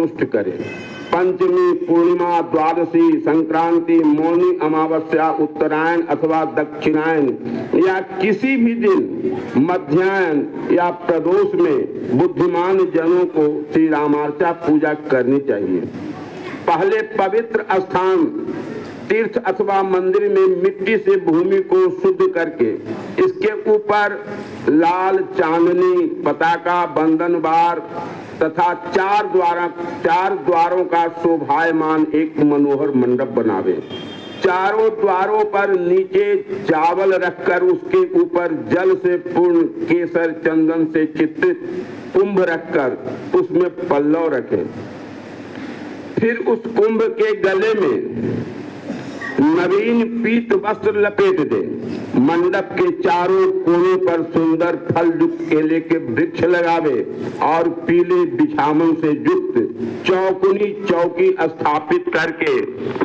संतुष्ट करे। पंचमी, पूर्णिमा, द्वादशी, संक्रांति, मौनी अमावस्या, उत्तरायण अथवा दक्षिणायन या किसी भी दिन मध्याह्न या प्रदोष में बुद्धिमान जनों को श्री रामार्चा पूजा करनी चाहिए। पहले पवित्र स्थान, तीर्थ अथवा मंदिर में मिट्टी से भूमि को शुद्ध करके इसके ऊपर लाल चांदनी, पताका, बंधनवार तथा चार द्वारों का शोभायमान एक मनोहर मंडप बनावे। चारों द्वारों पर नीचे चावल रखकर उसके ऊपर जल से पूर्ण केसर चंदन से चित्रित कुंभ रखकर उसमें पल्लव रखे। फिर उस कुंभ के गले में नवीन पीत वस्त्र लपेट दे। मंडप के चारों कोनों पर सुंदर फल युक्त केले के वृक्ष लगावे और पीले बिछावन से युक्त चौकुनी चौकी स्थापित करके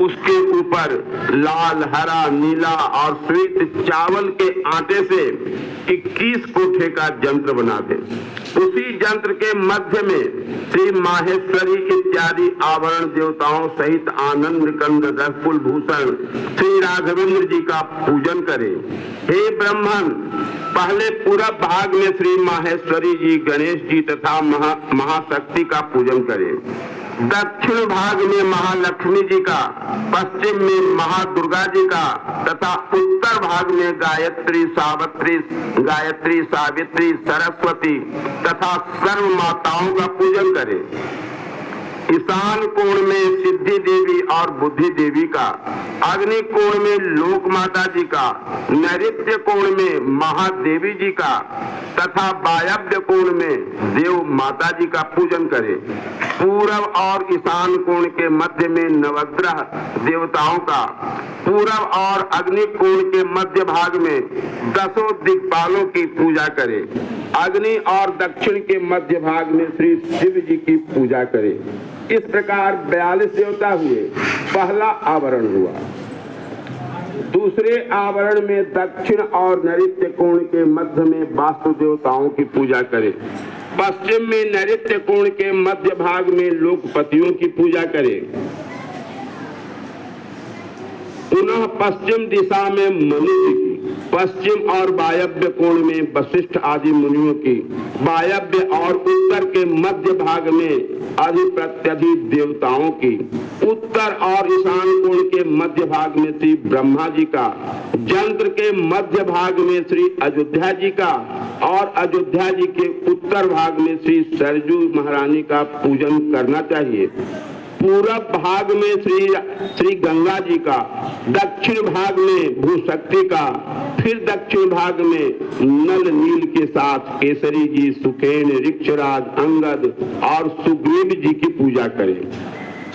उसके ऊपर लाल, हरा, नीला और श्वेत चावल के आटे से 21 कोठे का यंत्र बना दे। उसी यंत्र के मध्य में श्री माहेश्वरी इत्यादि आवरण देवताओं सहित आनंद कंद रसकुल भूषण श्री राघवेंद्र जी का पूजन करे। हे ब्राह्मण, पहले पूरब भाग में श्री माहेश्वरी जी, गणेश जी तथा महाशक्ति का पूजन करे। दक्षिण भाग में महालक्ष्मी जी का, पश्चिम में महादुर्गा जी का तथा उत्तर भाग में गायत्री, सावित्री, सरस्वती तथा सर्व माताओं का पूजन करे। ईशान कोण में सिद्धि देवी और बुद्धि देवी का, अग्नि कोण में लोक माता जी का, नैऋत्य कोण में महादेवी जी का तथा वायव्य कोण में देव माता जी का पूजन करे। पूरब और ईशान कोण के मध्य में नवग्रह देवताओं का, पूरब और अग्नि कोण के मध्य भाग में 10 दिक्पालों की पूजा करे। अग्नि और दक्षिण के मध्य भाग में श्री शिव जी की पूजा करे। इस प्रकार 42 देवता हुए। पहला आवरण हुआ। दूसरे आवरण में दक्षिण और नैऋत्य कोण के मध्य में वास्तु देवताओं की पूजा करे। पश्चिम में नैऋत्य कोण के मध्य भाग में लोकपतियों की पूजा करे। पुनः पश्चिम दिशा में मनु जी की, पश्चिम और वायव्य कोण में वशिष्ठ आदि मुनियों की, वायव्य और उत्तर के मध्य भाग में अधिप्रत्यधि देवताओं की, उत्तर और ईशान कोण के मध्य भाग में श्री ब्रह्मा जी का, यंत्र के मध्य भाग में श्री अयोध्या जी का और अयोध्या जी के उत्तर भाग में श्री सरजू महारानी का पूजन करना चाहिए। पूरब भाग में श्री गंगा जी का, दक्षिण भाग में भूशक्ति का, फिर दक्षिण भाग में नल नील के साथ केसरी जी, सुखेन, ऋक्षराज, अंगद और सुग्रीव जी की पूजा करें।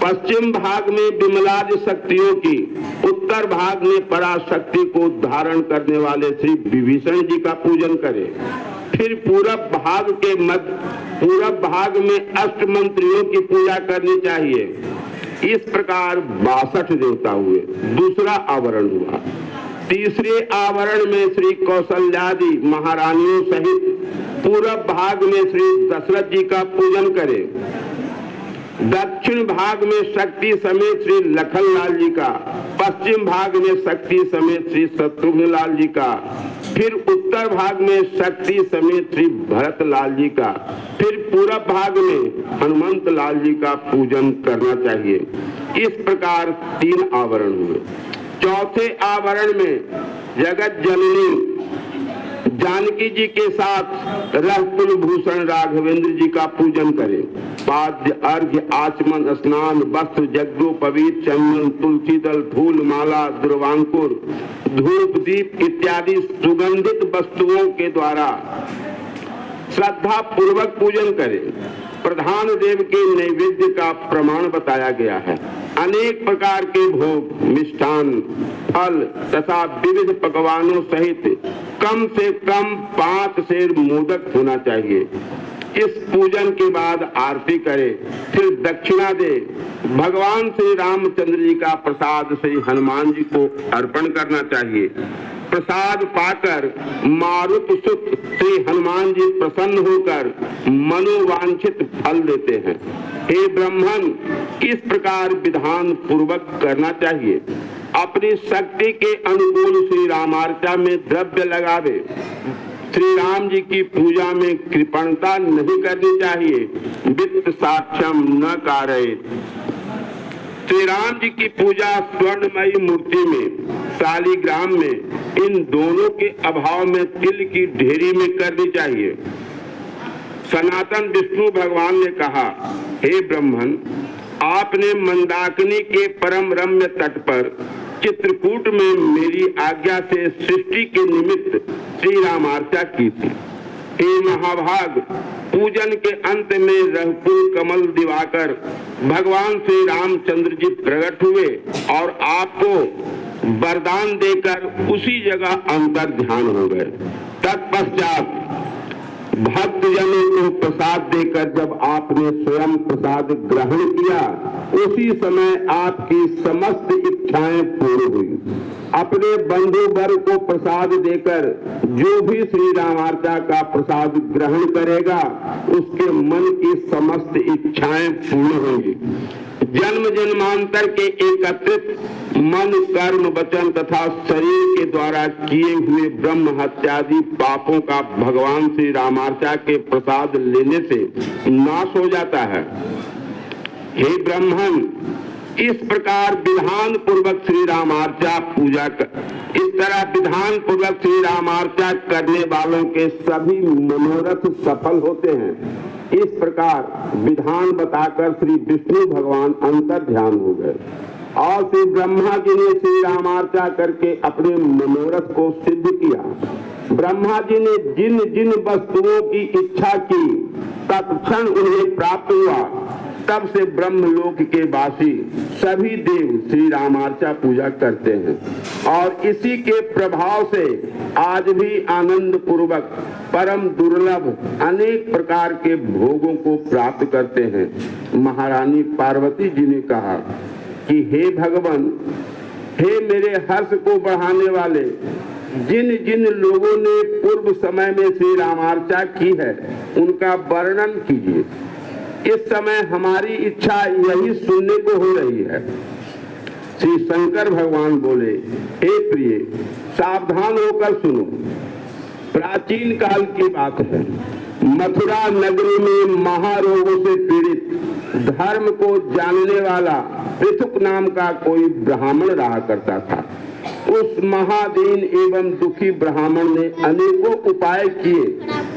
पश्चिम भाग में विमलाज शक्तियों की, उत्तर भाग में पराशक्ति को धारण करने वाले श्री विभीषण जी का पूजन करें। फिर पूरब भाग में अष्ट मंत्रियों की पूजा करनी चाहिए। इस प्रकार 62 देवता हुए। दूसरा आवरण हुआ। तीसरे आवरण में श्री कौशल्यादि महारानियों सहित पूरब भाग में श्री दशरथ जी का पूजन करें। दक्षिण भाग में शक्ति समेत श्री लखनलाल जी का, पश्चिम भाग में शक्ति समेत श्री शत्रुघ्न लाल जी का, फिर उत्तर भाग में शक्ति समेत श्री भरत लाल जी का, फिर पूरब भाग में हनुमंत लाल जी का पूजन करना चाहिए। इस प्रकार 3 आवरण हुए। चौथे आवरण में जगत जननी जानकी जी के साथ रसकुल भूषण राघवेंद्र जी का पूजन करें। पाद्य, अर्घ्य, आचमन, स्नान, वस्त्र, यज्ञोपवीत, चंदन, तुलसी दल, फूल माला, द्रवांकुर, धूप, दीप इत्यादि सुगंधित वस्तुओं के द्वारा श्रद्धा पूर्वक पूजन करें। प्रधान देव के नैवेद्य का प्रमाण बताया गया है। अनेक प्रकार के भोग, मिष्ठान, फल तथा विविध पकवानों सहित कम से कम 5 सेर मोदक होना चाहिए। इस पूजन के बाद आरती करे, फिर दक्षिणा दे। भगवान श्री रामचंद्र जी का प्रसाद श्री हनुमान जी को अर्पण करना चाहिए। प्रसाद पाकर मारुत सुत श्री हनुमान जी प्रसन्न होकर मनोवांछित फल देते हैं। हे ब्राह्मण, इस प्रकार विधान पूर्वक करना चाहिए। अपनी शक्ति के अनुकूल श्री रामार्चा में द्रव्य लगावे। श्री राम जी की पूजा में कृपणता नहीं करनी चाहिए। वित्त साक्ष्यम न कारयेत। श्री राम जी की पूजा स्वर्णमयी मूर्ति में, शालिग्राम में, इन दोनों के अभाव में तिल की ढेरी में करनी चाहिए। सनातन विष्णु भगवान ने कहा, हे ब्राह्मण, आपने मंदाकिनी के परम रम्य तट पर चित्रकूट में मेरी आज्ञा से सृष्टि के निमित्त श्री रामार्चा की थी। हे महाभाग, पूजन के अंत में रहकुल कमल दिवाकर भगवान श्री रामचंद्र जी प्रकट हुए और आपको वरदान देकर उसी जगह अंतर ध्यान हो गए। तत्पश्चात भक्त जनों को प्रसाद देकर जब आपने स्वयं प्रसाद ग्रहण किया, उसी समय आपकी समस्त इच्छाएं पूर्ण हुई। अपने बंधु वर्ग को प्रसाद देकर जो भी श्री रामार्चा का प्रसाद ग्रहण करेगा, उसके मन की समस्त इच्छाएं पूर्ण होंगी। जन्म जन्मांतर के एकत्रित मन, कर्म, वचन तथा शरीर के द्वारा किए हुए ब्रह्म हत्यादि पापों का भगवान श्री रामार्चा के प्रसाद लेने से नाश हो जाता है। हे ब्राह्मण, इस प्रकार विधान पूर्वक श्री रामार्चा पूजा कर इस तरह विधान पूर्वक श्री रामार्चा करने वालों के सभी मनोरथ सफल होते हैं। इस प्रकार विधान बताकर श्री विष्णु भगवान अंतर ध्यान हो गए और श्री ब्रह्मा जी ने श्री रामार्चा करके अपने मनोरथ को सिद्ध किया। ब्रह्मा जी ने जिन जिन वस्तुओं की इच्छा की, तत्क्षण उन्हें प्राप्त हुआ। तब से ब्रह्मलोक के वासी सभी देव श्री रामार्चा पूजा करते हैं और इसी के प्रभाव से आज भी आनंद पूर्वक परम दुर्लभ अनेक प्रकार के भोगों को प्राप्त करते हैं। महारानी पार्वती जी ने कहा कि हे भगवान, हे मेरे हर्ष को बढ़ाने वाले, जिन जिन लोगों ने पूर्व समय में श्री रामार्चा की है, उनका वर्णन कीजिए। इस समय हमारी इच्छा यही सुनने को हो रही है। श्री शंकर भगवान बोले, हे प्रिय, सावधान होकर सुनो। प्राचीन काल की बात है। मथुरा नगरी में महारोगों से पीड़ित धर्म को जानने वाला पृथुक नाम का कोई ब्राह्मण रहा करता था। उस महादीन एवं दुखी ब्राह्मण ने अनेकों उपाय किए,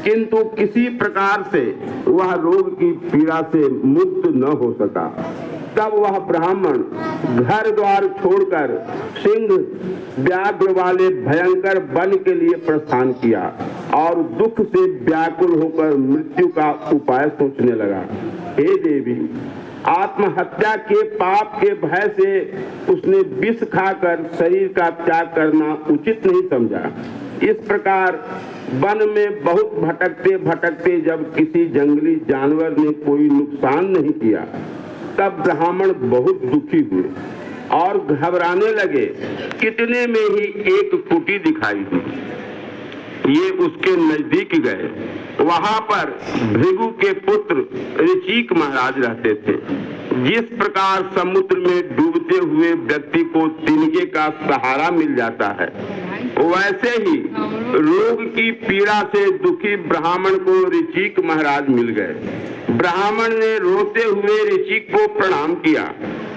किंतु किसी प्रकार से वह रोग की पीड़ा से मुक्त न हो सका। तब वह ब्राह्मण घर द्वार छोड़कर सिंह व्याघ्र वाले भयंकर वन के लिए प्रस्थान किया और दुख से व्याकुल होकर मृत्यु का उपाय सोचने लगा। हे देवी, आत्महत्या के पाप के भय से उसने विष खाकर शरीर का त्याग करना उचित नहीं समझा। इस प्रकार वन में बहुत भटकते भटकते जब किसी जंगली जानवर ने कोई नुकसान नहीं किया, तब ब्राह्मण बहुत दुखी हुए और घबराने लगे। कितने में ही एक कुटी दिखाई दी। ये उसके नजदीक गए। वहां पर भृगु के पुत्र ऋचिक महाराज रहते थे। जिस प्रकार समुद्र में डूबते हुए व्यक्ति को तिनके का सहारा मिल जाता है, वैसे ही रोग की पीड़ा से दुखी ब्राह्मण को ऋचिक महाराज मिल गए। ब्राह्मण ने रोते हुए ऋचिक को प्रणाम किया।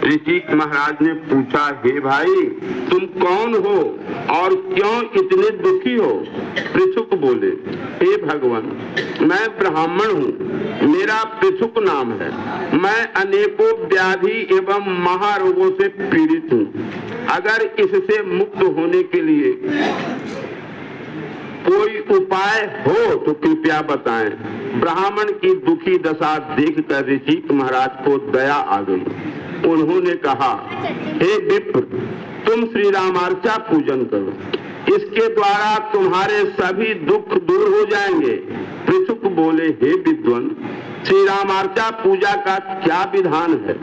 ऋचिक महाराज ने पूछा, हे भाई, तुम कौन हो और क्यों इतने दुखी हो? पृथुक बोले, हे भगवान, मैं ब्राह्मण हूँ, मेरा पृथुक नाम है। मैं अनेकों व्याधि एवं महारोगों से पीड़ित हूँ। अगर इससे मुक्त होने के लिए कोई उपाय हो तो कृपया बताएं। ब्राह्मण की दुखी दशा देखकर ऋचिक महाराज को दया आ गई। उन्होंने कहा, हे विप्र, तुम श्री रामार्चा पूजन करो, इसके द्वारा तुम्हारे सभी दुख दूर हो जाएंगे। पृथुक बोले, हे विद्वान, श्री रामार्चा पूजा का क्या विधान है?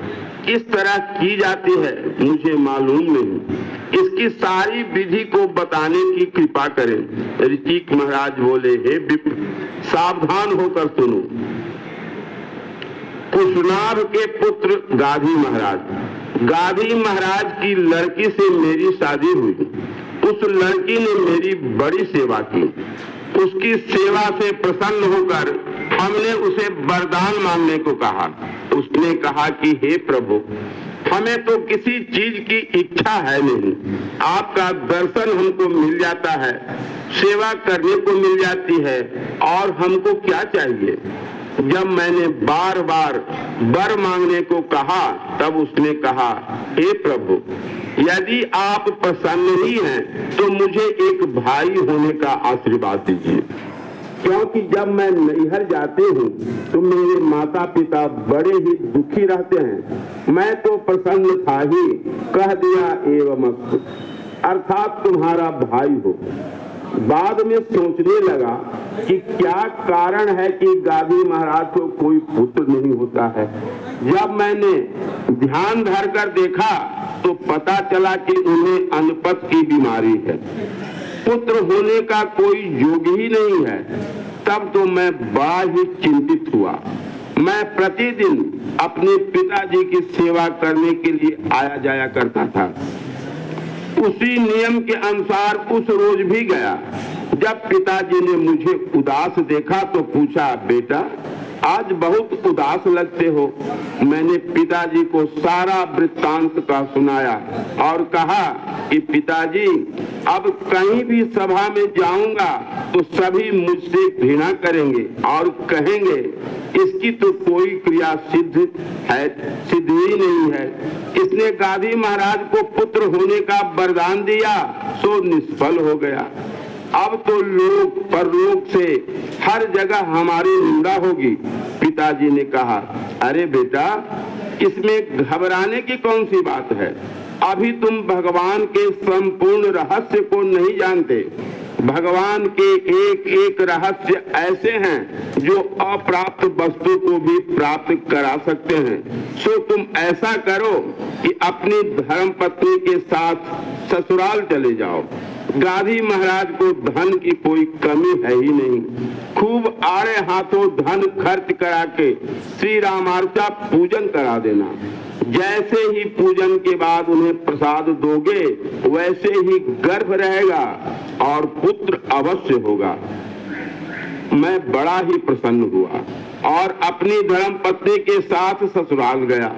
किस तरह की जाती है मुझे मालूम नहीं। इसकी सारी विधि को बताने की कृपा करें। ऋचिक महाराज बोले, हे विप्र, सावधान होकर सुनो। कुशनाभ के पुत्र गाधी महाराज की लड़की से मेरी शादी हुई। उस लड़की ने मेरी बड़ी सेवा की। उसकी सेवा से प्रसन्न होकर हमने उसे वरदान मांगने को कहा। उसने कहा कि हे प्रभु, हमें तो किसी चीज की इच्छा है नहीं, आपका दर्शन हमको मिल जाता है, सेवा करने को मिल जाती है, और हमको क्या चाहिए। जब मैंने बार बार वर मांगने को कहा तब उसने कहा, हे प्रभु, यदि आप प्रसन्न ही हैं तो मुझे एक भाई होने का आशीर्वाद दीजिए, क्योंकि जब मैं नैहर जाती हूँ तो मेरे माता पिता बड़े ही दुखी रहते हैं। मैं तो प्रसन्न था ही, कह दिया एवमस्तु, अर्थात तुम्हारा भाई हो। बाद में सोचने लगा कि क्या कारण है कि गाधी महाराज को कोई पुत्र नहीं होता है। जब मैंने ध्यान धरकर देखा तो पता चला कि उन्हें अनपत की बीमारी है, पुत्र होने का कोई योग ही नहीं है। तब तो मैं बड़ा ही चिंतित हुआ। मैं प्रतिदिन अपने पिताजी की सेवा करने के लिए आया जाया करता था। उसी नियम के अनुसार उस रोज भी गया। जब पिताजी ने मुझे उदास देखा तो पूछा, बेटा आज बहुत उदास लगते हो। मैंने पिताजी को सारा वृत्तांत का सुनाया और कहा कि पिताजी, अब कहीं भी सभा में जाऊंगा तो सभी मुझसे घृणा करेंगे और कहेंगे इसकी तो कोई क्रिया सिद्ध ही नहीं है। इसने गाधी महाराज को पुत्र होने का वरदान दिया सो निष्फल हो गया। अब तो लोग परलोक से हर जगह हमारी निंदा होगी। पिताजी ने कहा, अरे बेटा, इसमें घबराने की कौन सी बात है। अभी तुम भगवान के संपूर्ण रहस्य को नहीं जानते। भगवान के एक एक रहस्य ऐसे हैं जो अप्राप्त वस्तु को भी प्राप्त करा सकते हैं। सो तुम ऐसा करो कि अपनी धर्मपत्नी के साथ ससुराल चले जाओ। गाधी महाराज को धन की कोई कमी है ही नहीं। खूब आड़े हाथों धन खर्च करा के श्री रामार्चा पूजन करा देना। जैसे ही पूजन के बाद उन्हें प्रसाद दोगे वैसे ही गर्भ रहेगा और पुत्र अवश्य होगा। मैं बड़ा ही प्रसन्न हुआ और अपनी धर्मपत्नी के साथ ससुराल गया।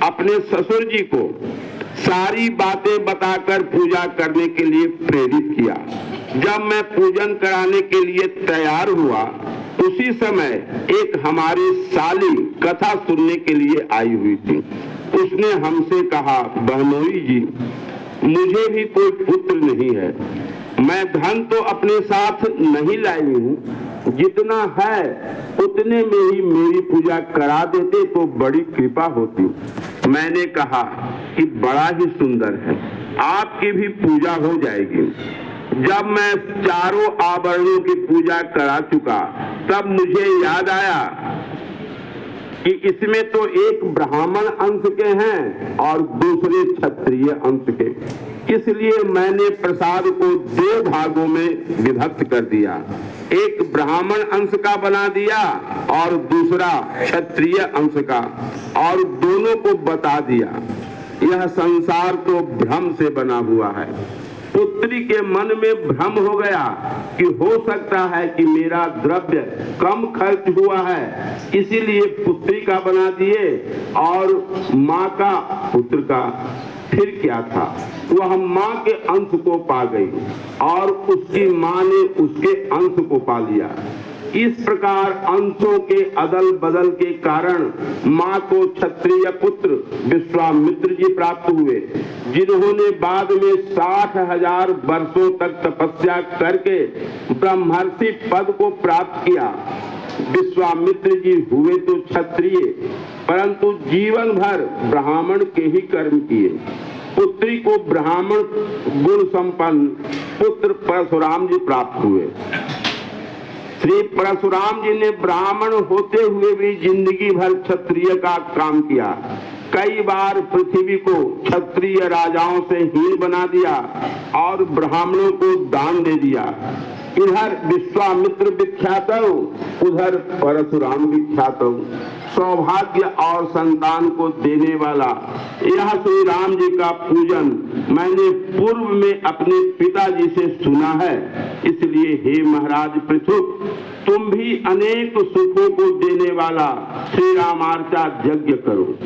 अपने ससुर जी को सारी बातें बताकर पूजा करने के लिए प्रेरित किया। जब मैं पूजन कराने के लिए तैयार हुआ उसी समय एक हमारी साली कथा सुनने के लिए आई हुई थी। उसने हमसे कहा, बहनोई जी, मुझे भी कोई पुत्र नहीं है। मैं धन तो अपने साथ नहीं लाई हूँ, जितना है उतने में ही मेरी पूजा करा देते तो बड़ी कृपा होती। मैंने कहा कि बड़ा ही सुंदर है, आपकी भी पूजा हो जाएगी। जब मैं चारों आभरणों की पूजा करा चुका तब मुझे याद आया कि इसमें तो एक ब्राह्मण अंश के हैं और दूसरे क्षत्रिय अंश के। इसलिए मैंने प्रसाद को 2 भागों में विभक्त कर दिया। एक ब्राह्मण अंश का बना दिया और दूसरा क्षत्रिय अंश का, और दोनों को बता दिया यह संसार तो भ्रम से बना हुआ है। पुत्री के मन में भ्रम हो गया कि हो सकता है कि मेरा द्रव्य कम खर्च हुआ है, इसीलिए पुत्री का बना दिए और माँ का पुत्र का। फिर क्या था, वह माँ के अंश को पा गई और उसकी माँ ने उसके अंश को पा लिया। इस प्रकार अंशों के अदल बदल के कारण माँ को क्षत्रिय पुत्र विश्वामित्र जी प्राप्त हुए, जिन्होंने बाद में 60,000 वर्षों तक तपस्या करके ब्रह्मर्षि पद को प्राप्त किया। विश्वामित्र जी हुए तो क्षत्रिय, परंतु जीवन भर ब्राह्मण के ही कर्म किए। पुत्री को ब्राह्मण गुण संपन्न पुत्र परशुराम जी प्राप्त हुए। श्री परशुराम जी ने ब्राह्मण होते हुए भी जिंदगी भर क्षत्रिय का काम किया। कई बार पृथ्वी को क्षत्रिय राजाओं से हीन बना दिया और ब्राह्मणों को दान दे दिया। इधर विश्वामित्र विख्यात, उधर परशुराम विख्यात। सौभाग्य और संतान को देने वाला यह श्री राम जी का पूजन मैंने पूर्व में अपने पिताजी से सुना है। इसलिए हे महाराज पृथुक, तुम भी अनेक सुखों को देने वाला श्री रामार्चा यज्ञ करो।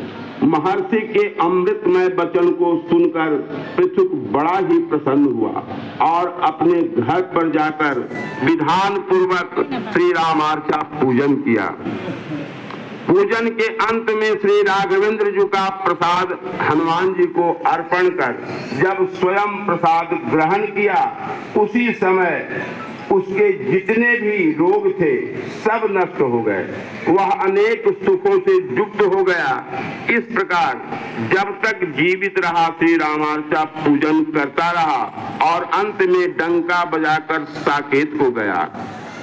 महर्षि के अमृतमय वचन को सुनकर पृथुक बड़ा ही प्रसन्न हुआ और अपने घर पर जाकर विधान पूर्वक श्री रामार्चा पूजन किया। पूजन के अंत में श्री राघवेंद्र जी का प्रसाद हनुमान जी को अर्पण कर जब स्वयं प्रसाद ग्रहण किया, उसी समय उसके जितने भी रोग थे सब नष्ट हो गए। वह अनेक सुखों से युक्त हो गया। इस प्रकार जब तक जीवित रहा श्री रामार्चा पूजन करता रहा और अंत में डंका बजाकर साकेत हो गया।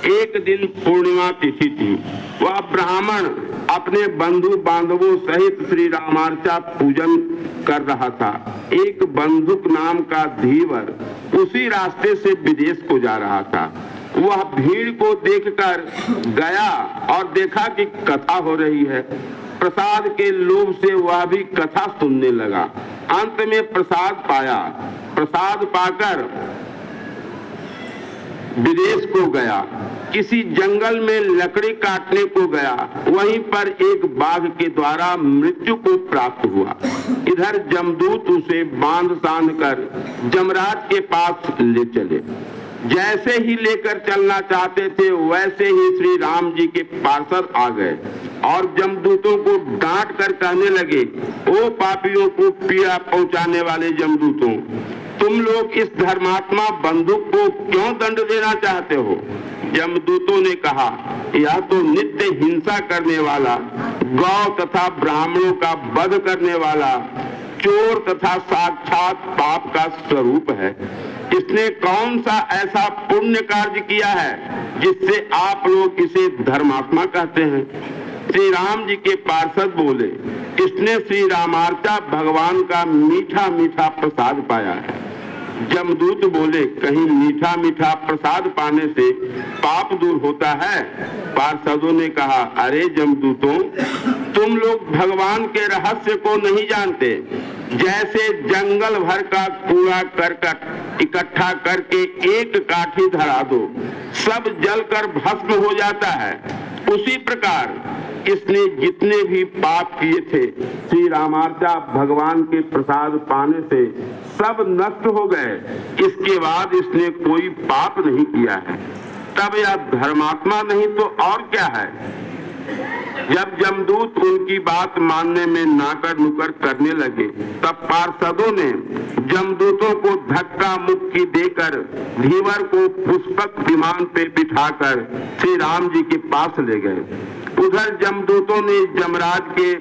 एक दिन पूर्णिमा तिथि थी। वह ब्राह्मण अपने बंधु बांधवों सहित श्री रामार्चा पूजन कर रहा था। एक बंधुक नाम का धीवर उसी रास्ते से विदेश को जा रहा था। वह भीड़ को देखकर गया और देखा कि कथा हो रही है। प्रसाद के लोभ से वह भी कथा सुनने लगा। अंत में प्रसाद पाया। प्रसाद पाकर विदेश को गया। किसी जंगल में लकड़ी काटने को गया। वहीं पर एक बाघ के द्वारा मृत्यु को प्राप्त हुआ। इधर जमदूत उसे बांध बांध कर जमराज के पास ले चले। जैसे ही लेकर चलना चाहते थे वैसे ही श्री राम जी के पार्षद आ गए और जमदूतों को डांट कर कहने लगे, ओ पापियों को पीड़ा पहुंचाने वाले जमदूतों, तुम लोग इस धर्मात्मा बंधुक को क्यों दंड देना चाहते हो? जमदूतों ने कहा, यह तो नित्य हिंसा करने वाला, गौ तथा ब्राह्मणों का वध करने वाला, चोर तथा साक्षात पाप का स्वरूप है। इसने कौन सा ऐसा पुण्य कार्य किया है जिससे आप लोग इसे धर्मात्मा कहते हैं? श्री राम जी के पार्षद बोले, इसने श्री रामार्चा भगवान का मीठा मीठा प्रसाद पाया है। जमदूत बोले, कहीं मीठा मीठा प्रसाद पाने से पाप दूर होता है? पार्षदों ने कहा, अरे जमदूतों, तुम लोग भगवान के रहस्य को नहीं जानते। जैसे जंगल भर का कूड़ा करकट इकट्ठा करके एक काठी धरा दो, सब जलकर भस्म हो जाता है, उसी प्रकार इसने जितने भी पाप किए थे श्री रामार्चा भगवान के प्रसाद पाने से सब नष्ट हो गए। इसके बाद इसने कोई पाप नहीं किया है। तब यह धर्मात्मा नहीं तो और क्या है? जब जमदूत उनकी बात मानने में नाकर नुकर करने लगे, तब पार्षदों ने जमदूतों को धक्का मुक्की देकर धीवर को पुष्पक विमान पे बिठाकर श्री राम जी के पास ले गए। उधर जमदूतों ने जमराज के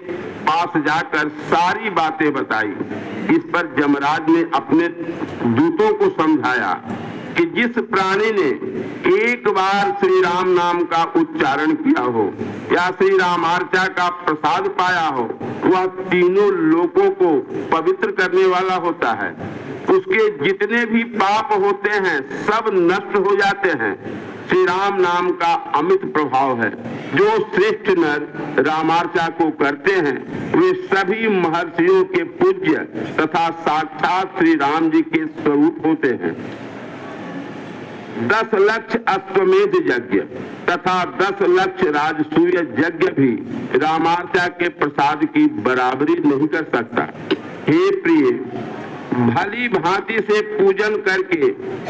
पास जाकर सारी बातें बताई। इस पर जमराज ने अपने दूतों को समझाया कि जिस प्राणी ने एक बार श्री राम नाम का उच्चारण किया हो या श्री रामार्चा का प्रसाद पाया हो, वह तीनों लोकों को पवित्र करने वाला होता है। उसके जितने भी पाप होते हैं सब नष्ट हो जाते हैं। श्री राम नाम का अमित प्रभाव है। जो श्रेष्ठ नर रामार्चा को करते हैं वे सभी महर्षियों के पूज्य तथा साक्षात श्री राम जी के स्वरूप होते हैं। 10 लक्ष अश्वमेध यज्ञ तथा 10 लक्ष राजसूय यज्ञ भी रामार्चा के प्रसाद की बराबरी नहीं कर सकता। हे प्रिय, भली भांति से पूजन करके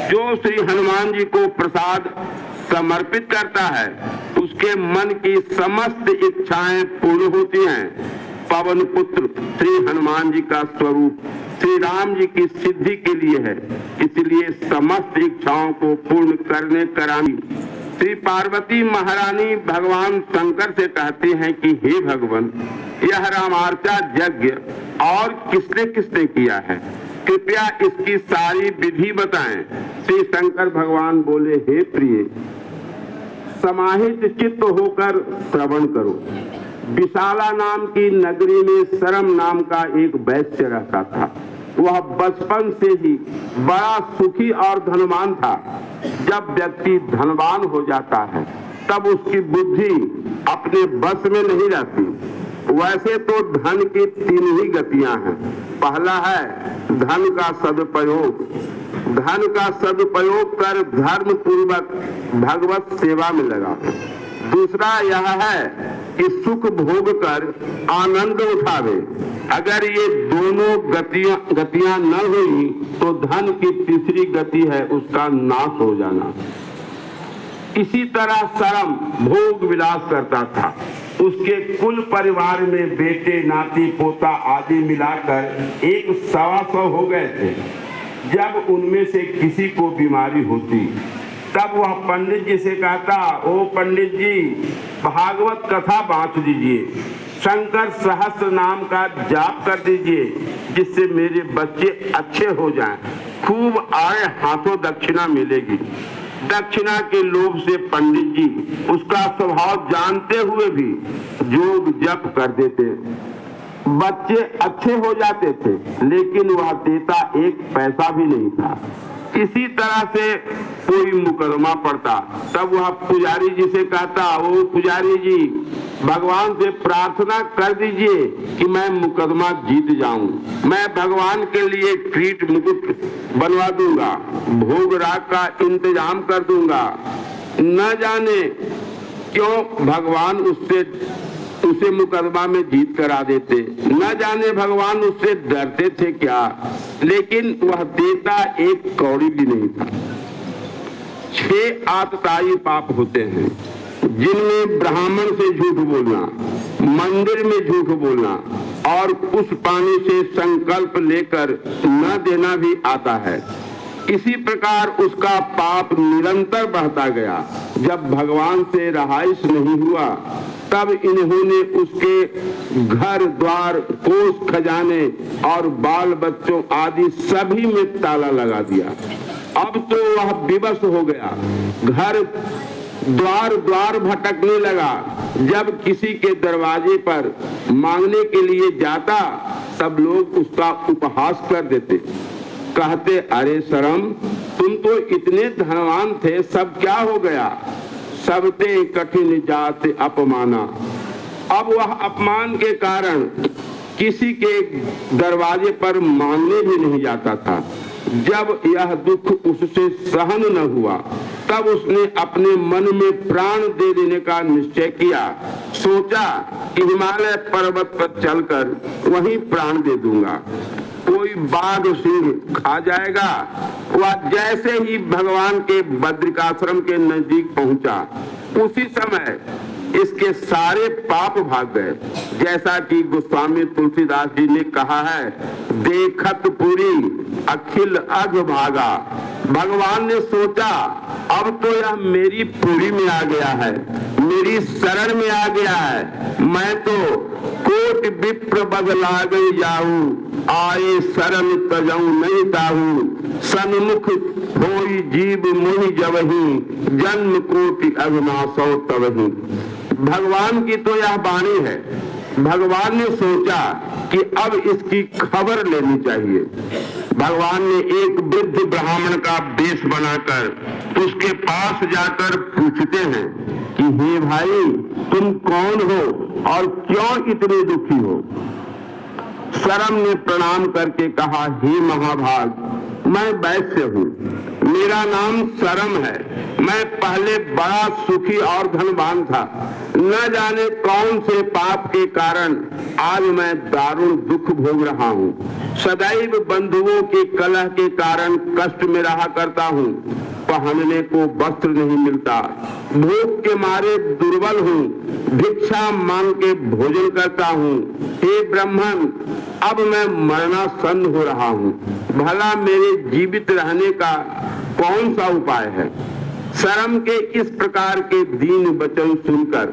जो श्री हनुमान जी को प्रसाद समर्पित करता है उसके मन की समस्त इच्छाएं पूर्ण होती हैं। पवन पुत्र श्री हनुमान जी का स्वरूप श्री राम जी की सिद्धि के लिए है, इसलिए समस्त इच्छाओं को पूर्ण करने करानी। श्री पार्वती महारानी भगवान शंकर से कहती हैं कि हे भगवान, यह रामार्चा यज्ञ और किसने किसने किया है, कृपया इसकी सारी विधि बताएं। श्री शंकर भगवान बोले, हे प्रिय, समाहित चित्त होकर श्रवण करो। विशाला नाम की नगरी में सरम नाम का एक वैश्य रहता था। वह बचपन से ही बड़ा सुखी और धनवान था। जब व्यक्ति धनवान हो जाता है तब उसकी बुद्धि अपने बस में नहीं रहती। वैसे तो धन की 3 ही गतियां हैं। पहला है धन का सदुपयोग। धन का सदुपयोग कर धर्म पूर्वक भगवत सेवा में लगा। दूसरा यह है कि सुख भोग कर आनंद उठावे। अगर ये दोनों गतियां न हुई तो धन की तीसरी गति है उसका नाश हो जाना। इसी तरह सरम भोग विलास करता था। उसके कुल परिवार में बेटे नाती पोता आदि मिलाकर 125 हो गए थे। जब उनमें से किसी को बीमारी होती तब वह पंडित जी से कहता, ओ पंडित जी भागवत कथा बांट दीजिए, शंकर सहस्त्र नाम का जाप कर दीजिए जिससे मेरे बच्चे अच्छे हो जाएं। खूब आए हाथों दक्षिणा मिलेगी। दक्षिणा के लोभ से पंडित जी उसका स्वभाव जानते हुए भी योग जप कर देते। बच्चे अच्छे हो जाते थे लेकिन वह देता 1 पैसा भी नहीं था। इसी तरह से कोई मुकदमा पड़ता तब वह पुजारी जी से कहता, ओ पुजारी जी भगवान से प्रार्थना कर दीजिए कि मैं मुकदमा जीत जाऊं। मैं भगवान के लिए किरीट मुकुट बनवा दूंगा, भोग राग का इंतजाम कर दूंगा। न जाने क्यों भगवान उसे मुकदमा में जीत करा देते। न जाने भगवान उससे डरते थे क्या, लेकिन वह देता 1 कौड़ी भी नहीं था। 6 आतताई पाप होते हैं जिनमें ब्राह्मण से झूठ बोलना, मंदिर में झूठ बोलना और उस पानी से संकल्प लेकर न देना भी आता है। इसी प्रकार उसका पाप निरंतर बढ़ता गया। जब भगवान से रहाइश नहीं हुआ तब इन्होंने उसके घर द्वार कोष खजाने और बाल बच्चों आदि सभी में ताला लगा दिया। अब तो वह विवश हो गया, घर द्वार भटकने लगा। जब किसी के दरवाजे पर मांगने के लिए जाता तब लोग उसका उपहास कर देते, कहते, अरे शरम तुम तो इतने धनवान थे, सब क्या हो गया? सबते कठिन जात अपमाना। अब वह अपमान के कारण किसी के दरवाजे पर मांगने भी नहीं जाता था। जब यह दुख उससे सहन न हुआ तब उसने अपने मन में प्राण दे देने का निश्चय किया। सोचा कि हिमालय पर्वत पर चलकर वहीं प्राण दे दूंगा, कोई बाघ सिंह खा जाएगा। वह जैसे ही भगवान के बद्रिकाश्रम के नजदीक पहुंचा उसी समय इसके सारे पाप भाग गए। जैसा कि गोस्वामी तुलसीदास जी ने कहा है, देखत पुरी अखिल अघ भागा। भगवान ने सोचा अब तो यह मेरी पुरी में आ गया है, मेरी शरण में आ गया है। मैं तो कोट विप्र बदला गई जाऊं, आए शरण तजऊ नहीं ताहू। सन्मुख होई जीव मुनि जवही, जन्म कोटि अविनाशौ तवही। भगवान की तो यह वाणी है। भगवान ने सोचा कि अब इसकी खबर लेनी चाहिए। भगवान ने एक वृद्ध ब्राह्मण का वेश बनाकर उसके पास जाकर पूछते हैं कि हे भाई तुम कौन हो और क्यों इतने दुखी हो? शरम ने प्रणाम करके कहा, हे महाभाग मैं वैश्य हूँ, मेरा नाम शरम है। मैं पहले बड़ा सुखी और धनवान था, न जाने कौन से पाप के कारण आज मैं दारुण दुख भोग रहा हूँ। सदैव बंधुओं के कलह के कारण कष्ट में रहा करता हूँ, पहनने को वस्त्र नहीं मिलता, भूख के मारे दुर्बल हूँ, भिक्षा मांग के भोजन करता हूँ। हे ब्राह्मण अब मैं मरणासन्न हो रहा हूँ, भला मेरे जीवित रहने का कौन सा उपाय है? शरम के इस प्रकार के दीन वचन सुनकर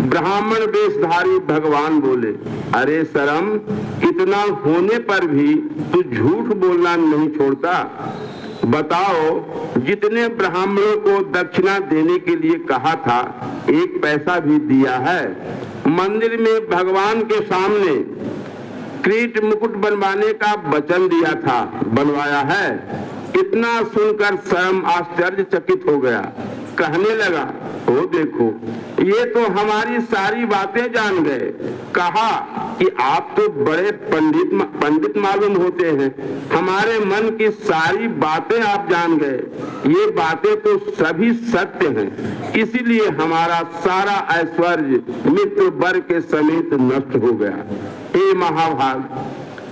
ब्राह्मण वेशधारी भगवान बोले, अरे शरम इतना होने पर भी तू झूठ बोलना नहीं छोड़ता। बताओ जितने ब्राह्मणों को दक्षिणा देने के लिए कहा था 1 पैसा भी दिया है? मंदिर में भगवान के सामने किरीट मुकुट बनवाने का वचन दिया था, बनवाया है? इतना सुनकर शरम आश्चर्यचकित हो गया, कहने लगा, वो देखो, ये तो हमारी सारी बातें जान गए। कहा कि आप तो बड़े पंडित मालूम होते हैं, हमारे मन की सारी बातें आप जान गए। ये बातें तो सभी सत्य हैं, इसीलिए हमारा सारा ऐश्वर्य मित्र वर्ग के समेत नष्ट हो गया। हे महाभाग,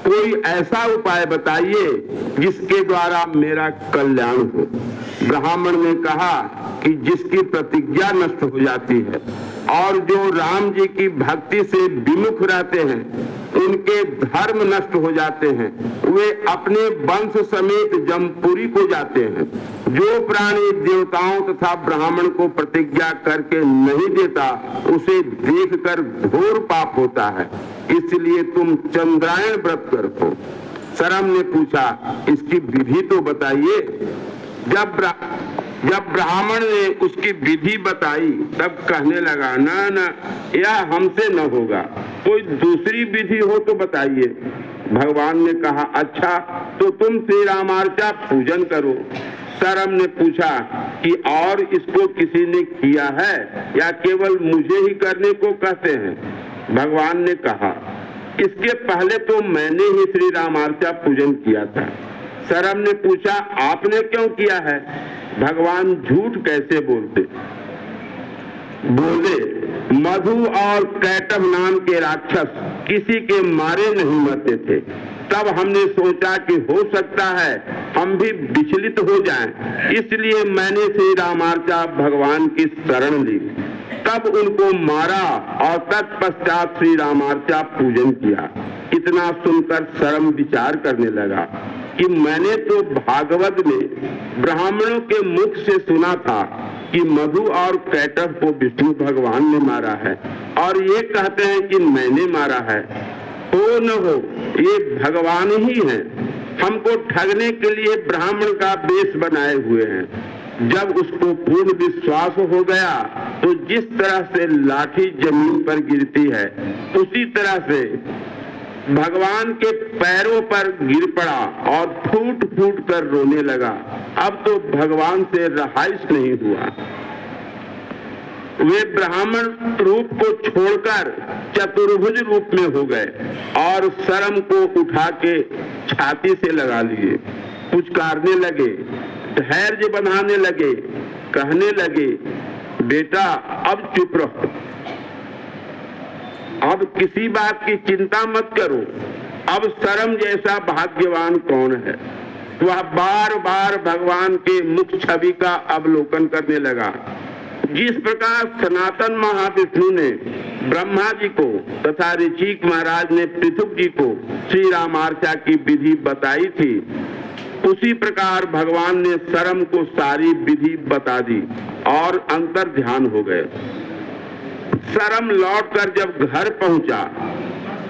कोई ऐसा उपाय बताइए जिसके द्वारा मेरा कल्याण हो। ब्राह्मण ने कहा कि जिसकी प्रतिज्ञा नष्ट हो जाती है और जो राम जी की भक्ति से विमुख रहते हैं, उनके धर्म नष्ट हो जाते हैं, वे अपने वंश समेत जमपुरी को जाते हैं। जो प्राणी देवताओं तथा ब्राह्मण को प्रतिज्ञा करके नहीं देता, उसे देखकर घोर पाप होता है। इसलिए तुम चंद्रायण व्रत करो। सरम ने पूछा, इसकी विधि तो बताइए। जब ब्राह्मण ने उसकी विधि बताई, तब कहने लगा, ना यह हमसे न होगा, कोई दूसरी विधि हो तो बताइए। भगवान ने कहा, अच्छा तो तुम श्री रामार्चा पूजन करो। सरम ने पूछा कि और इसको किसी ने किया है या केवल मुझे ही करने को कहते हैं? भगवान ने कहा, इसके पहले तो मैंने ही श्री रामार्चा पूजन किया था। सरम ने पूछा, आपने क्यों किया है? भगवान झूठ कैसे बोलते? बोले, मधु और कैटभ नाम के राक्षस किसी के मारे नहीं मरते थे। तब हमने सोचा कि हो सकता है हम भी विचलित हो जाएं, इसलिए मैंने श्री रामार्चा भगवान की शरण ली। तब उनको मारा और तत्पश्चात श्री रामार्चा पूजन किया। इतना सुनकर सरम विचार करने लगा कि मैंने तो भागवत में ब्राह्मणों के मुख से सुना था कि मधु और कैटभ को विष्णु भगवान ने मारा है, और ये कहते हैं कि मैंने मारा है। हो न हो, ये भगवान ही हैं, हमको ठगने के लिए ब्राह्मण का वेश बनाए हुए हैं। जब उसको पूर्ण विश्वास हो गया तो जिस तरह से लाठी जमीन पर गिरती है, उसी तरह से भगवान के पैरों पर गिर पड़ा और फूट फूट कर रोने लगा। अब तो भगवान से रहाइश नहीं हुआ। वे ब्राह्मण रूप को छोड़कर चतुर्भुज रूप में हो गए और सरम को उठा के छाती से लगा लिए, पुचकारने लगे, धैर्य बंधाने लगे, कहने लगे, बेटा अब चुप रहो, अब किसी बात की चिंता मत करो। अब सरम जैसा भाग्यवान कौन है? वह बार बार भगवान के मुख छवि का अवलोकन करने लगा। जिस प्रकार सनातन महाविष्णु ने ब्रह्मा जी को तथा ऋषिक महाराज ने पृथु जी को श्री रामार्चा की विधि बताई थी, उसी प्रकार भगवान ने सरम को सारी विधि बता दी और अंतर ध्यान हो गए। सरम लौटकर जब घर पहुंचा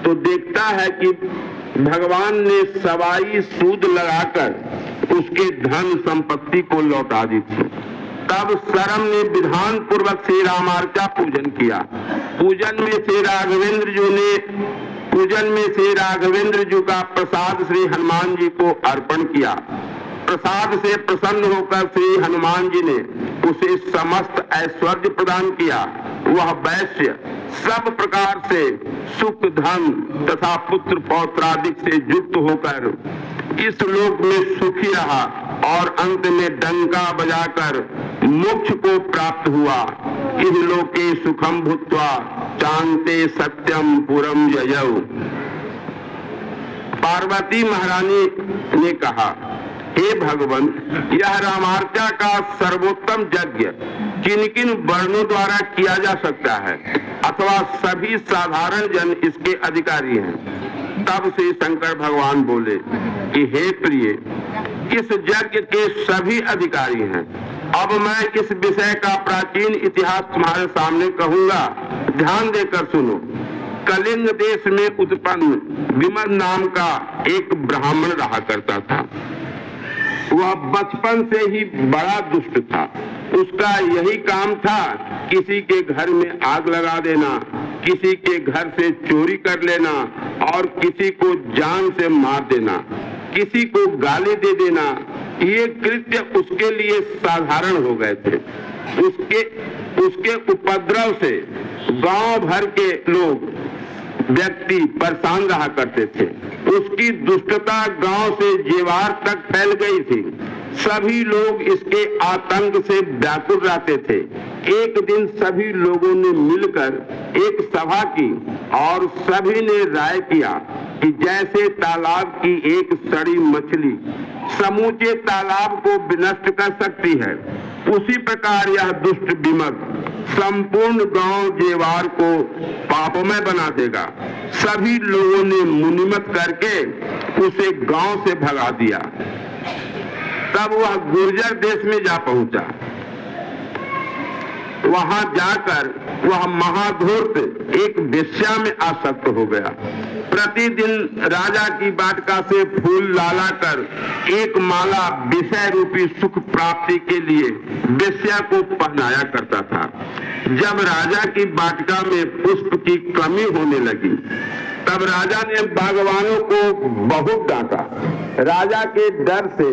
तो देखता है कि भगवान ने सवाई सूद लगाकर उसके धन संपत्ति को लौटा दी थी। तब सरम ने विधान पूर्वक श्री रामार्चा पूजन किया। पूजन में श्री राघवेंद्र जी का प्रसाद श्री हनुमान जी को अर्पण किया। प्रसाद से प्रसन्न होकर श्री हनुमान जी ने उसे समस्त ऐश्वर्य प्रदान किया। वह वैश्य सब प्रकार से सुख धन तथा पुत्र पौत्रादिक से युक्त होकर इस लोक में सुखी रहा और अंत में डंका बजाकर मोक्ष को प्राप्त हुआ। इस लोके सुखम भूत्वा चांते सत्यम पुरम जयौ। पार्वती महारानी ने कहा, हे भगवान, यह रामार्चा का सर्वोत्तम यज्ञ किन किन वर्णों द्वारा किया जा सकता है अथवा सभी साधारण जन इसके अधिकारी हैं? तब श्री शंकर भगवान बोले कि हे प्रिय, इस यज्ञ के सभी अधिकारी हैं। अब मैं इस विषय का प्राचीन इतिहास तुम्हारे सामने कहूंगा, ध्यान देकर सुनो। कलिंग देश में उत्पन्न विमल नाम का एक ब्राह्मण रहा करता था। वह बचपन से ही बड़ा दुष्ट था। उसका यही काम था किसी के घर में आग लगा देना, किसी के घर से चोरी कर लेना और किसी को जान से मार देना, किसी को गाली दे देना। ये कृत्य उसके लिए साधारण हो गए थे। उसके उपद्रव से गांव भर के लोग व्यक्ति परेशान रहा करते थे। उसकी दुष्टता गांव से जेवार तक फैल गई थी। सभी लोग इसके आतंक से व्याकुल रहते थे। एक दिन सभी लोगों ने मिलकर एक सभा की और सभी ने राय किया कि जैसे तालाब की एक सड़ी मछली समूचे तालाब को विनष्ट कर सकती है, उसी प्रकार यह दुष्ट बिमक संपूर्ण गांव जेवार को पापमय बना देगा। सभी लोगों ने मुनिमत करके उसे गांव से भगा दिया। तब वह गुर्जर देश में जा पहुंचा। वहां जाकर वह महाधूर्त एक वेश्या में आसक्त हो गया। प्रतिदिन राजा की वाटिका से फूल लाला कर एक माला विषय रूपी सुख प्राप्ति के लिए वेश्या को पहनाया करता था। जब राजा की वाटिका में पुष्प की कमी होने लगी, तब राजा ने बागवानों को बहुत डांटा। राजा के डर से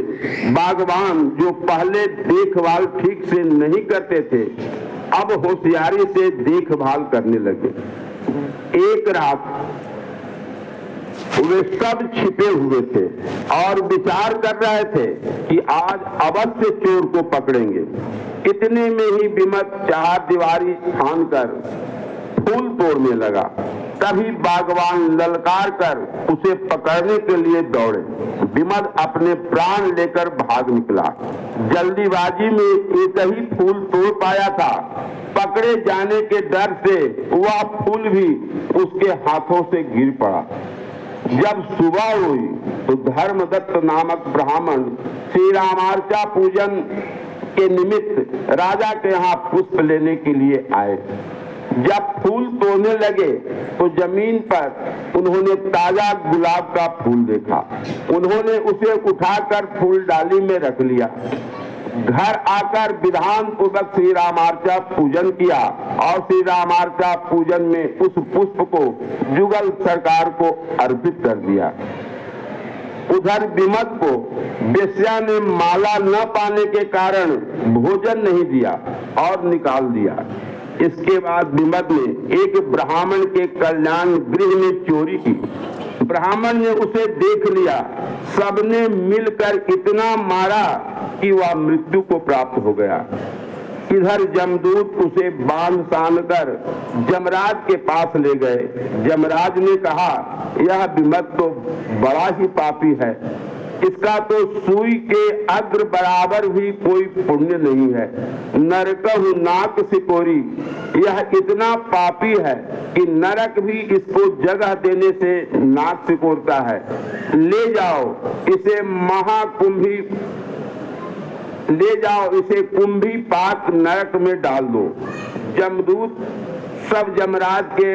बागवान जो पहले देखभाल ठीक से नहीं करते थे, अब होशियारी से देखभाल करने लगे। एक रात वे सब छिपे हुए थे और विचार कर रहे थे कि आज अवश्य चोर को पकड़ेंगे। इतने में ही बिमत चारदीवारी फांद कर फूल तोड़ने लगा। तभी बागवान ललकार कर उसे पकड़ने के लिए दौड़े। बिमत अपने प्राण लेकर भाग निकला। जल्दीबाजी में एक ही फूल तोड़ पाया था। पकड़े जाने के डर से वह फूल भी उसके हाथों से गिर पड़ा। जब सुबह हुई तो धर्मदत्त नामक ब्राह्मण श्री रामार्चा पूजन के निमित्त राजा के यहाँ पुष्प लेने के लिए आए। जब फूल तोड़ने लगे तो जमीन पर उन्होंने ताजा गुलाब का फूल देखा। उन्होंने उसे उठाकर फूल डाली में रख लिया। घर आकर विधान पूर्वक श्री रामार्चा पूजन किया और श्री रामार्चा पूजन में उस पुष्प को जुगल सरकार को अर्पित कर दिया। उधर बिमत को वेश्या ने माला न पाने के कारण भोजन नहीं दिया और निकाल दिया। इसके बाद बिमत ने एक ब्राह्मण के कल्याण गृह में चोरी की। ब्राह्मण ने उसे देख लिया। सबने मिलकर इतना मारा कि वह मृत्यु को प्राप्त हो गया। इधर जमदूत उसे बांध साध कर जमराज के पास ले गए। जमराज ने कहा, यह बिमत तो बड़ा ही पापी है। इसका तो सुई के अग्र बराबर भी कोई पुण्य नहीं है। नरकहु नाक सिकोरी, यह इतना पापी है कि नरक भी इसको जगह देने से नाक सिकोरता है। ले जाओ इसे महाकुंभी, ले जाओ इसे कुंभी पाक नरक में डाल दो। जमदूत सब जमराज के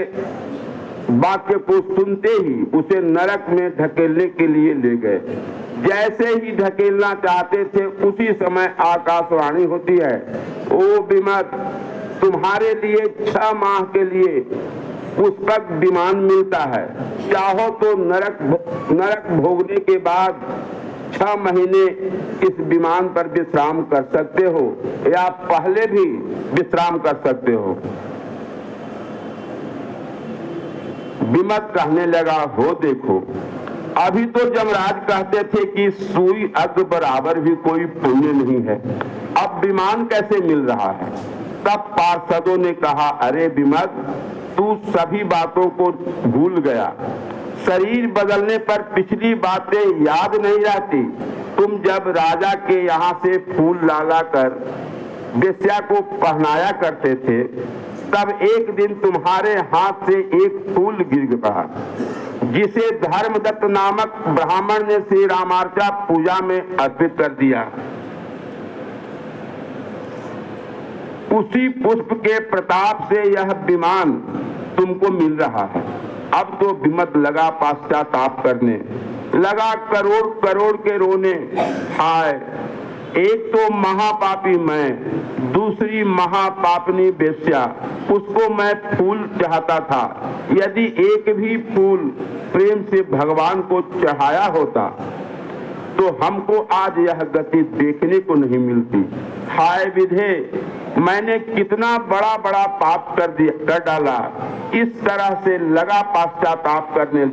वाक्य को सुनते ही उसे नरक में धकेलने के लिए ले गए। जैसे ही धकेलना चाहते थे उसी समय आकाशवाणी होती है, ओ बिमत, तुम्हारे लिए 6 माह के लिए पुष्पक विमान मिलता है। चाहो तो नरक भोगने के बाद 6 महीने इस विमान पर विश्राम कर सकते हो या पहले भी विश्राम कर सकते हो। बिमत कहने लगा, हो देखो, अभी तो जमराज कहते थे कि सुई अग्र बराबर भी कोई पुण्य नहीं है, अब विमान कैसे मिल रहा है। तब पार्षदों ने कहा, अरे बिमत, तू सभी बातों को भूल गया। शरीर बदलने पर पिछली बातें याद नहीं रहती। तुम जब राजा के यहाँ से फूल लाला कर वेश्या को पहनाया करते थे, तब एक दिन तुम्हारे हाथ से एक फूल गिर पड़ा, जिसे धर्मदत्त नामक ब्राह्मण ने श्री रामार्चा पूजा में अर्पित कर दिया। उसी पुष्प के प्रताप से यह विमान तुमको मिल रहा है। अब तो बिमत लगा पश्चाताप करने लगा, करोड़ करोड़ के रोने। हाय, एक तो महापापी मैं, दूसरी महापापनी वेश्या, उसको मैं फूल चाहता था। यदि एक भी फूल प्रेम से भगवान को चढ़ाया होता तो हमको आज यह गति देखने को नहीं मिलती। हाय विधे, मैंने कितना बड़ा बड़ा पाप कर डाला। इस तरह से लगा पश्चाताप करने,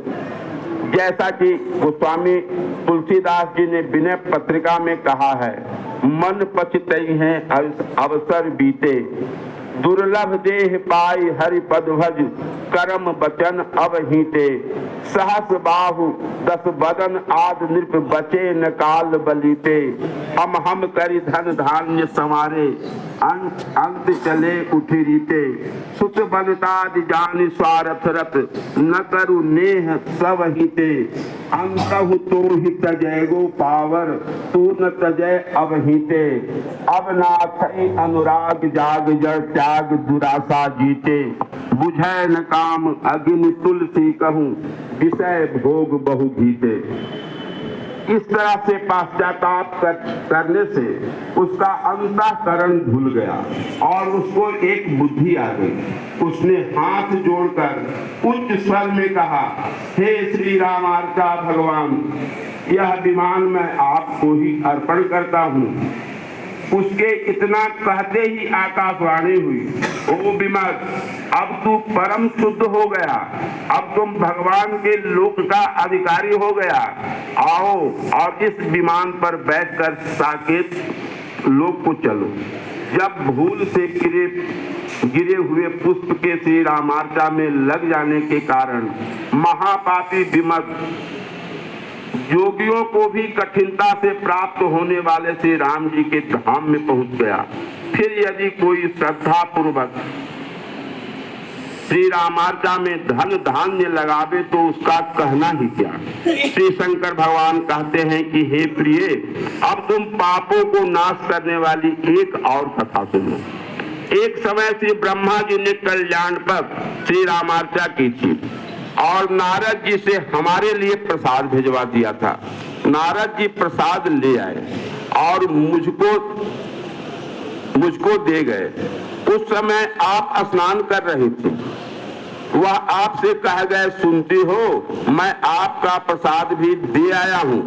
जैसा कि गोस्वामी तुलसीदास जी ने विनय पत्रिका में कहा है, मन पछतई है अवसर बीते, दुर्लभ देह पाई हरि पद भज, करम बचन अवहीते, सहस बाहु दस बदन आद नृप बचे न काल बलीते, हम करी धन धान्य संवारे, अंत चले उठी रीते, सुत बनतादि जानि स्वार्थ रत, न करु नेह सब हिते, अंतहु तो ही तजय गो पावर, तू न तजय अवहीते, अब नाथई अनुराग जाग जड़ त्याग दुरासा जीते, बुझै न काम अग्नि तुलसी कहूं, विषय भोग बहु भीते। इस तरह से पश्चाताप करने से उसका अंतःकरण धुल गया और उसको एक बुद्धि आ गई। उसने हाथ जोड़कर उच्च स्वर में कहा, हे श्री रामार्चा भगवान, यह विमान मैं आपको ही अर्पण करता हूँ। उसके इतना कहते ही आकाशवाणी हुई, ओ विमल, अब तू परम शुद्ध हो गया, अब तुम भगवान के लोक का अधिकारी हो गया। आओ और इस विमान पर बैठकर साकेत लोक को चलो। जब भूल से गिरे हुए पुष्प के श्री रामार्चा में लग जाने के कारण महापापी विमल योगियों को भी कठिनता से प्राप्त होने वाले श्री राम जी के धाम में पहुंच गया। फिर यदि कोई श्रद्धा पूर्वक श्री रामार्चा में धन धान्य लगावे तो उसका कहना ही क्या। श्री शंकर भगवान कहते हैं कि हे प्रिय, अब तुम पापों को नाश करने वाली एक और कथा सुनो। एक समय श्री ब्रह्मा जी ने कल्याण पर श्री रामार्चा की थी और नारद जी से हमारे लिए प्रसाद भिजवा दिया था। नारद जी प्रसाद ले आए और मुझको दे गए। उस समय आप स्नान कर रही थी। वह आपसे कह गए, सुनती हो, मैं आपका प्रसाद भी दे आया हूँ।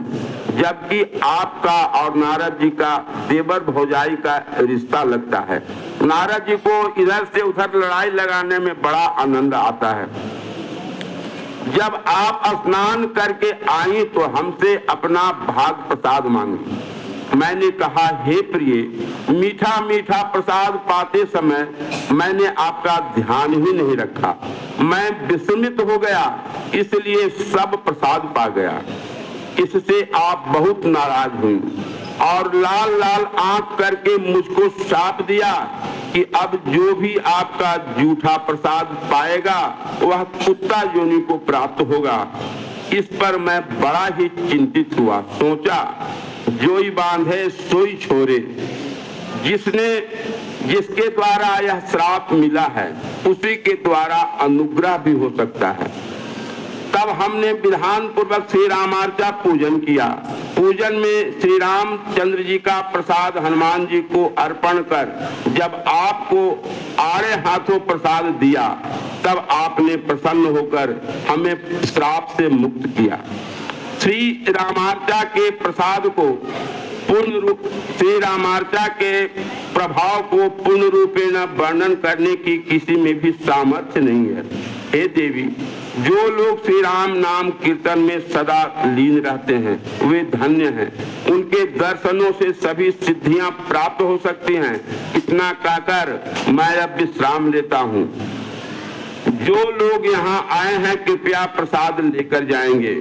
जबकि आपका और नारद जी का देवर भौजाई का रिश्ता लगता है। नारद जी को इधर से उधर लड़ाई लगाने में बड़ा आनंद आता है। जब आप स्नान करके आई तो हमसे अपना भाग प्रसाद मांगी। मैंने कहा, हे प्रिय, मीठा मीठा प्रसाद पाते समय मैंने आपका ध्यान ही नहीं रखा। मैं विस्मित हो गया, इसलिए सब प्रसाद पा गया। इससे आप बहुत नाराज हुई और लाल लाल आंख करके मुझको शाप दिया कि अब जो भी आपका जूठा प्रसाद पाएगा वह कुत्ता योनि को प्राप्त होगा। इस पर मैं बड़ा ही चिंतित हुआ। सोचा, जोई बांधे सोई छोरे। जिसके द्वारा यह श्राप मिला है उसी के द्वारा अनुग्रह भी हो सकता है। तब हमने विधान पूर्वक श्री रामार्चा पूजन किया। पूजन में श्री रामचंद्र जी का प्रसाद हनुमान जी को अर्पण कर जब आपको आड़े हाथों प्रसाद दिया तब आपने प्रसन्न होकर हमें श्राप से मुक्त किया। श्री रामार्चा के प्रसाद को श्री रामार्चा के प्रभाव को पूर्ण रूपेण वर्णन करने की किसी में भी सामर्थ्य नहीं है। हे देवी, जो लोग श्री राम नाम कीर्तन में सदा लीन रहते हैं वे धन्य हैं। उनके दर्शनों से सभी सिद्धियां प्राप्त हो सकती हैं। इतना कहकर मैं अब विश्राम लेता हूँ। जो लोग यहाँ आए हैं कृपया प्रसाद लेकर जाएंगे।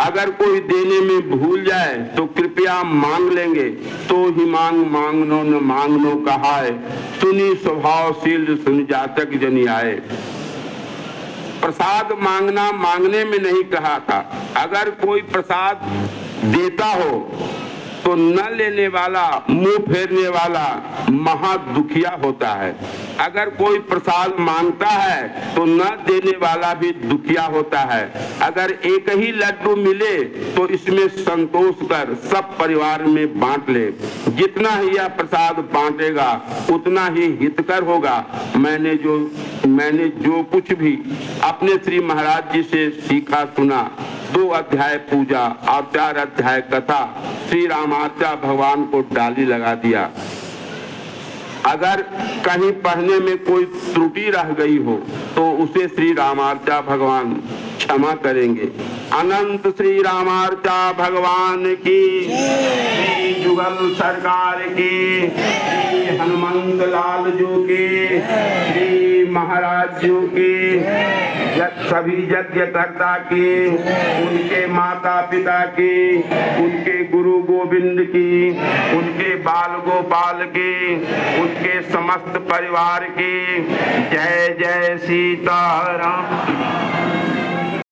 अगर कोई देने में भूल जाए तो कृपया मांग लेंगे। तो ही मांगनो न मांगनो कहा है, सुनी स्वभावशील सुन जातक जनी आए। प्रसाद मांगना मांगने में नहीं कहा था। अगर कोई प्रसाद देता हो तो न लेने वाला, मुंह फेरने वाला महा दुखिया होता है। अगर कोई प्रसाद मांगता है तो न देने वाला भी दुखिया होता है। अगर एक ही लड्डू मिले तो इसमें संतोष कर सब परिवार में बांट ले। जितना ही यह प्रसाद बांटेगा उतना ही हितकर होगा। मैंने जो कुछ भी अपने श्री महाराज जी से सीखा सुना, 2 अध्याय पूजा और 4 अध्याय कथा, श्री रामार्चा भगवान को डाली लगा दिया। अगर कहीं पढ़ने में कोई त्रुटि रह गई हो तो उसे श्री रामार्चा भगवान क्षमा करेंगे। अनंत श्री रामार्चा भगवान की, श्री जुगल सरकार की, श्री हनुमंत लाल जी की, श्री महाराज जी की, सभी यज्ञकर्ता की, उनके माता पिता की, उनके गुरु गोविंद की, उनके बाल गोपाल की, उनके समस्त परिवार की। जय जय सीताराम।